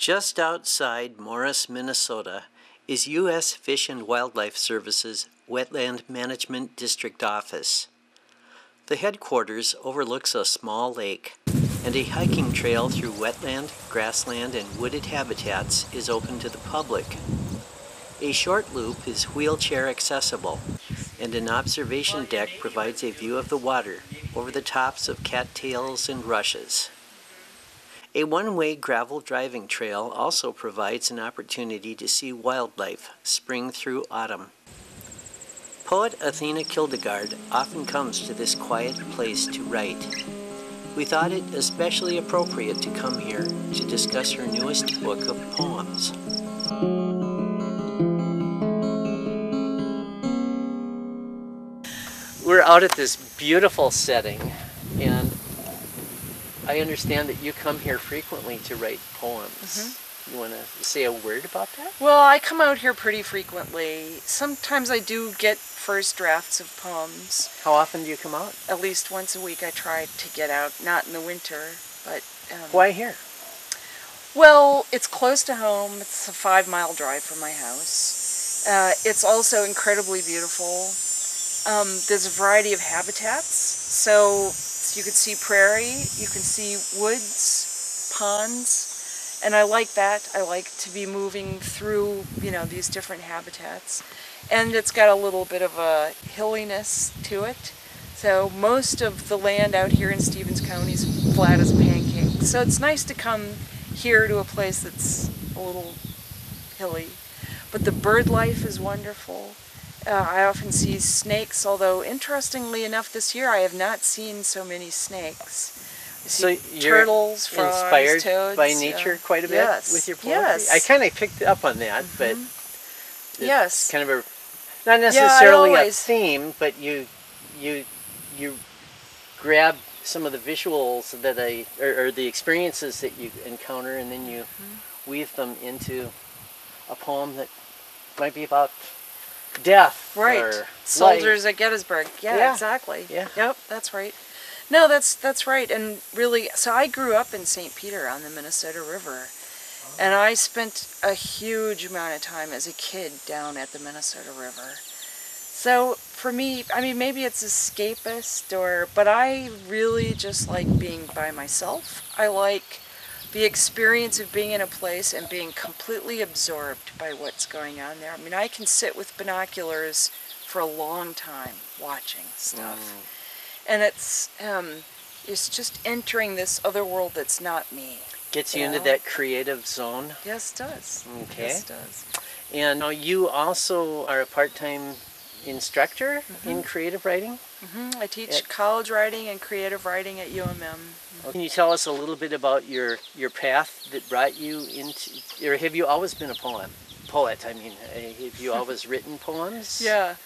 Just outside Morris, Minnesota, is U.S. Fish and Wildlife Service's Wetland Management District office. The headquarters overlooks a small lake, and a hiking trail through wetland, grassland, and wooded habitats is open to the public. A short loop is wheelchair accessible, and an observation deck provides a view of the water over the tops of cattails and rushes. A one-way gravel driving trail also provides an opportunity to see wildlife spring through autumn. Poet Athena Kildegaard often comes to this quiet place to write. We thought it especially appropriate to come here to discuss her newest book of poems. We're out at this beautiful setting, and I understand that you come here frequently to write poems. Mm-hmm. You want to say a word about that? Well, I come out here pretty frequently. Sometimes I do get first drafts of poems. How often do you come out? At least once a week I try to get out, not in the winter, but... Why here? Well, it's close to home. It's a 5-mile drive from my house. It's also incredibly beautiful. There's a variety of habitats, so you can see prairie, you can see woods, ponds, and I like that. I like to be moving through, these different habitats. And it's got a little bit of a hilliness to it. So most of the land out here in Stevens County is flat as a pancake. So it's nice to come here to a place that's a little hilly. But the bird life is wonderful. I often see snakes, although interestingly enough this year I have not seen so many snakes. So you're turtles, frogs, inspired toads, by nature quite a bit with your poetry? Yes. I kind of picked up on that, but it's kind of not necessarily a theme, but you grab some of the visuals that or the experiences that you encounter, and then you weave them into a poem that might be about death, or soldiers life. at Gettysburg. Yeah, exactly. Yeah. Yep, that's right. No, that's right. And really, so I grew up in St. Peter on the Minnesota River, and I spent a huge amount of time as a kid down at the Minnesota River. So for me, I mean, maybe it's escapist, but I really just like being by myself. I like the experience of being in a place and being completely absorbed by what's going on there. I mean, I can sit with binoculars for a long time watching stuff. And it's just entering this other world that's not me. Gets you into that creative zone? Yes, it does. Okay. Yes, it does. And you also are a part-time instructor in creative writing? I teach college writing and creative writing at UMM. Can you tell us a little bit about your path that brought you into, or have you always been a poet? I mean, have you always written poems? Yeah.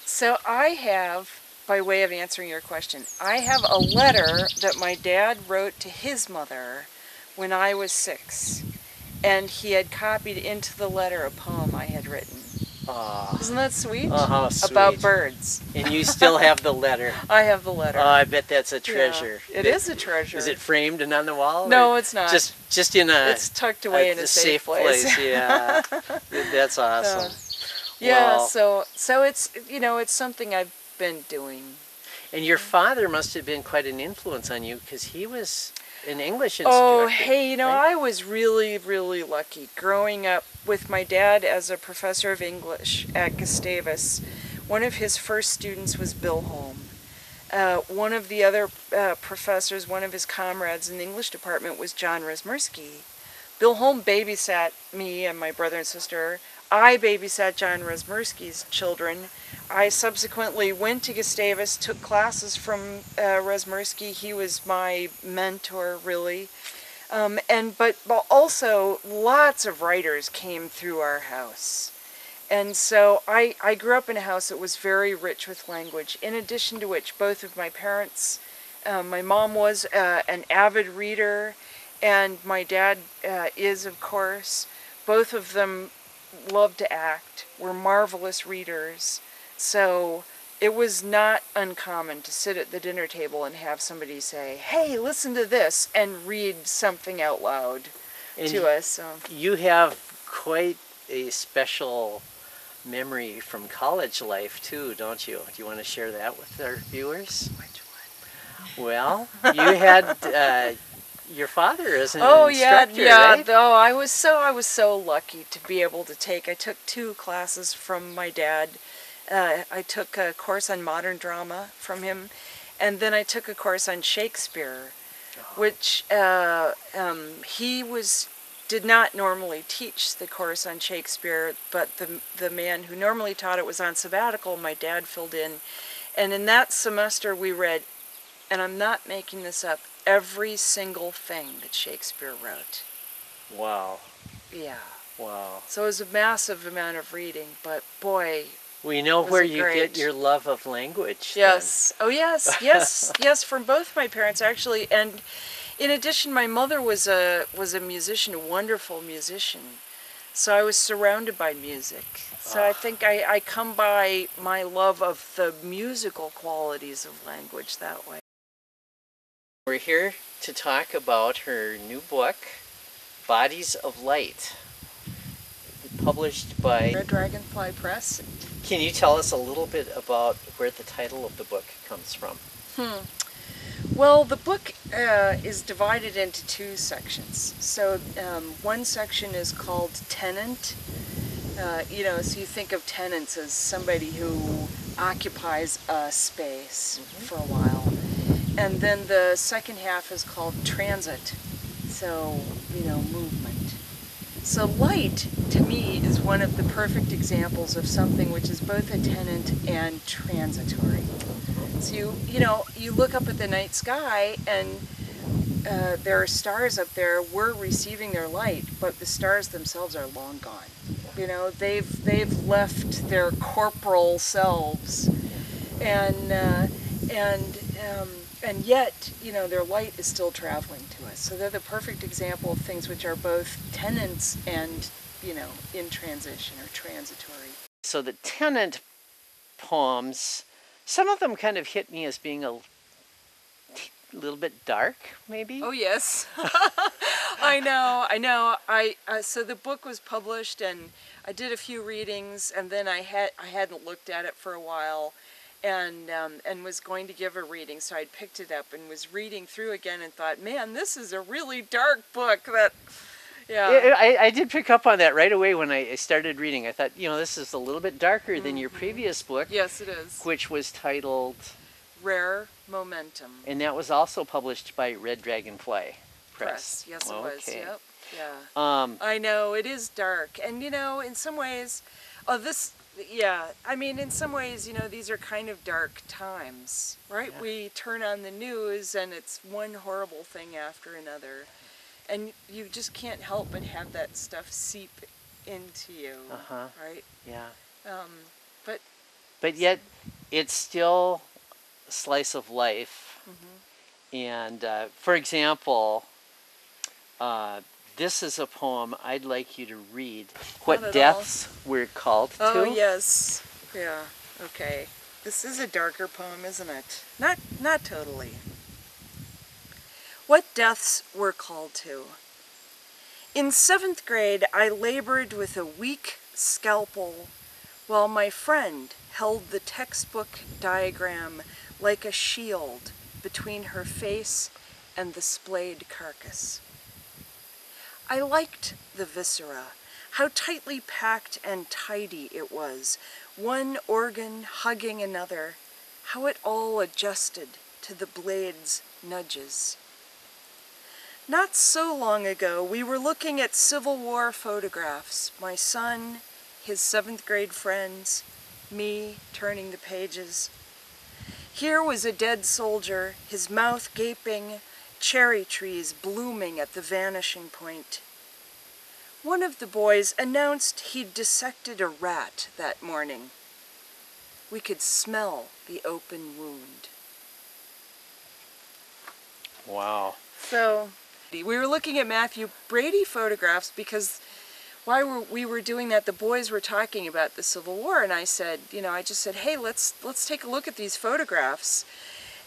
So I have, by way of answering your question, I have a letter that my dad wrote to his mother when I was 6. And he had copied into the letter a poem I had written. Isn't that sweet? Sweet. About birds. And you still have the letter? I have the letter. I bet that's a treasure. Yeah, it is a treasure. Is it framed and on the wall? No, it's not. Just in a... It's tucked away in a safe place. Yeah. That's awesome. Yeah, wow. so it's, it's something I've been doing. And your father must have been quite an influence on you, because he was an English instructor. Oh, hey, right? I was really, really lucky growing up with my dad as a professor of English at Gustavus. One of his first students was Bill Holm. One of the other professors, one of his comrades in the English department was John Resmersky. Bill Holm babysat me and my brother and sister. I babysat John Resmersky's children. I subsequently went to Gustavus, took classes from Resmersky. He was my mentor, really. But also lots of writers came through our house. And so I grew up in a house that was very rich with language, in addition to which both of my parents, my mom was an avid reader, and my dad is, of course. Both of them loved to act, were marvelous readers. So it was not uncommon to sit at the dinner table and have somebody say, "Hey, listen to this," and read something out loud. to us. So. You have quite a special memory from college life too, don't you? Do you want to share that with our viewers? Which one? Well, you had your father as an instructor, yeah. right? Though I was so lucky to be able to take. I took 2 classes from my dad. I took a course on modern drama from him, and then I took a course on Shakespeare, which he did not normally teach the course on Shakespeare, but the man who normally taught it was on sabbatical. My dad filled in, and in that semester we read, and I'm not making this up, every single thing that Shakespeare wrote. Wow. Yeah. Wow. So it was a massive amount of reading, but boy, we know where you get your love of language. Yes. Then. Oh, yes, yes, from both my parents actually. And in addition, my mother was a musician, a wonderful musician. So I was surrounded by music. So I think I come by my love of the musical qualities of language that way. We're here to talk about her new book, Bodies of Light, published by Red Dragonfly Press. Can you tell us a little bit about where the title of the book comes from? Well, the book is divided into 2 sections. So one section is called Tenant. So you think of tenants as somebody who occupies a space for a while. And then the second half is called Transit. So, movement. So light, to me, is one of the perfect examples of something which is both a tenant and transitory. So you look up at the night sky and there are stars up there. We're receiving their light, but the stars themselves are long gone. They've left their corporal selves, and yet their light is still traveling to us. So they're the perfect example of things which are both tenants and in transition or transitory. So the tenant poems, some of them kind of hit me as being a little bit dark, maybe? Oh, yes. I know. So the book was published, and I did a few readings, and then I hadn't looked at it for a while, and was going to give a reading, so I picked it up and was reading through again and thought, man, this is a really dark book. I did pick up on that right away when I started reading. I thought, this is a little bit darker than your previous book. Yes, it is. Which was titled Rare Momentum. And that was also published by Red Dragonfly Press. Yes, it was. Yep. Yeah. I know, it is dark. And, in some ways, in some ways, these are kind of dark times, right? Yeah. We turn on the news and it's one horrible thing after another. And you just can't help but have that stuff seep into you, right? Yeah. But yet, it's still a slice of life. And for example, this is a poem I'd like you to read. What deaths we're called to. Oh yes, yeah. Okay. This is a darker poem, isn't it? Not totally. What deaths we're called to. In 7th grade, I labored with a weak scalpel while my friend held the textbook diagram like a shield between her face and the splayed carcass. I liked the viscera, how tightly packed and tidy it was, one organ hugging another, how it all adjusted to the blade's nudges. Not so long ago, we were looking at Civil War photographs, my son, his 7th grade friends, me turning the pages. Here was a dead soldier, his mouth gaping, cherry trees blooming at the vanishing point. One of the boys announced he'd dissected a rat that morning. We could smell the open wound. Wow. So, we were looking at Matthew Brady photographs because while we were doing that, the boys were talking about the Civil War, and I said, I just said, hey, let's take a look at these photographs.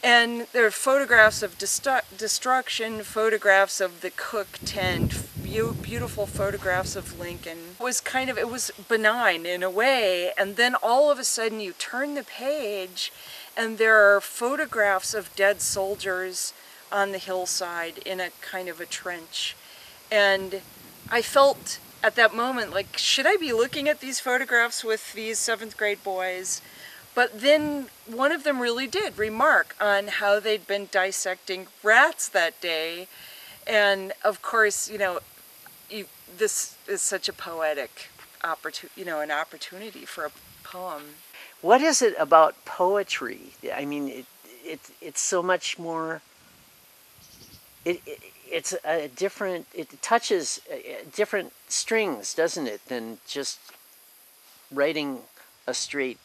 And there are photographs of destruction, photographs of the cook tent, beautiful photographs of Lincoln. It was benign in a way, and then all of a sudden you turn the page and there are photographs of dead soldiers on the hillside in a kind of a trench. And I felt at that moment like, should I be looking at these photographs with these 7th grade boys? But then one of them really did remark on how they'd been dissecting rats that day. And of course, you know, this is such a poetic an opportunity for a poem. What is it about poetry? I mean, it's so much more. It's a different. It touches different strings, doesn't it, than just writing a straight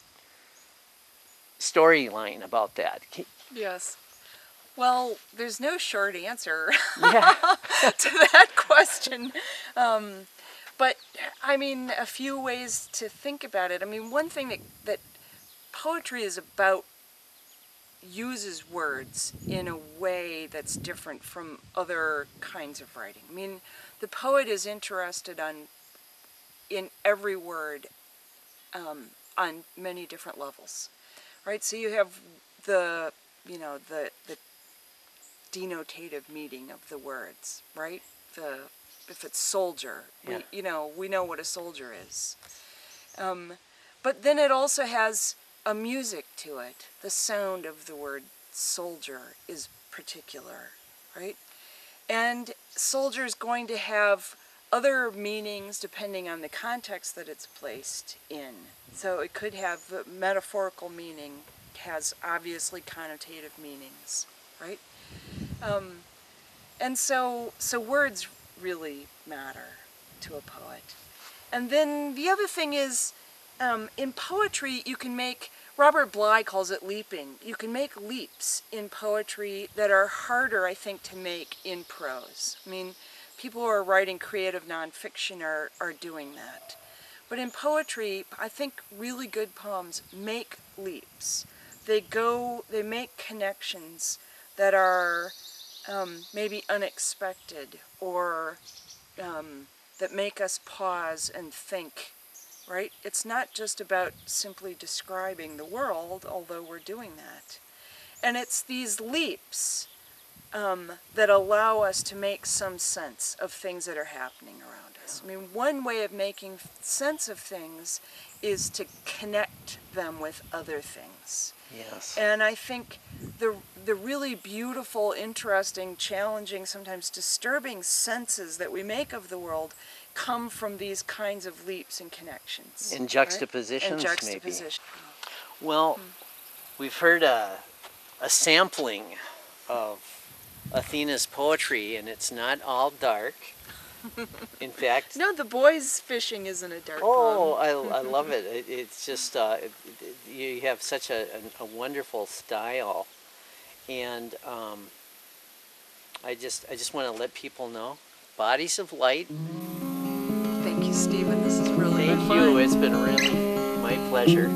storyline about that. Yes. Well, there's no short answer Yeah. to that question. But, I mean, a few ways to think about it. I mean, one thing that poetry is about uses words in a way that's different from other kinds of writing. I mean, the poet is interested in every word on many different levels, right? So you have the denotative meaning of the words, right? If it's soldier, yeah. we know what a soldier is. But then it also has a music to it. The sound of the word soldier is particular, right? And soldier is going to have other meanings depending on the context that it's placed in. So it could have the metaphorical meaning, has obviously connotative meanings, right? And so words really matter to a poet. And then the other thing is, in poetry, you can make, Robert Bly calls it leaping. You can make leaps in poetry that are harder, I think, to make in prose. I mean, people who are writing creative nonfiction are doing that. But in poetry, I think really good poems make leaps. They make connections that are maybe unexpected, or that make us pause and think, right? It's not just about simply describing the world, although we're doing that. And it's these leaps that allow us to make some sense of things that are happening around us. I mean, one way of making sense of things is to connect them with other things. Yes. And I think the really beautiful, interesting, challenging, sometimes disturbing senses that we make of the world come from these kinds of leaps and connections. And juxtapositions, right? And juxtaposition. Maybe. Well, we've heard a sampling of Athena's poetry, and it's not all dark. In fact... No, the boys fishing isn't a dark poem. Oh, I love it. It's just, you have such a wonderful style. And I just want to let people know, Bodies of Light. Thank you, Stephen. This is really fun. Thank you. It's been really my pleasure.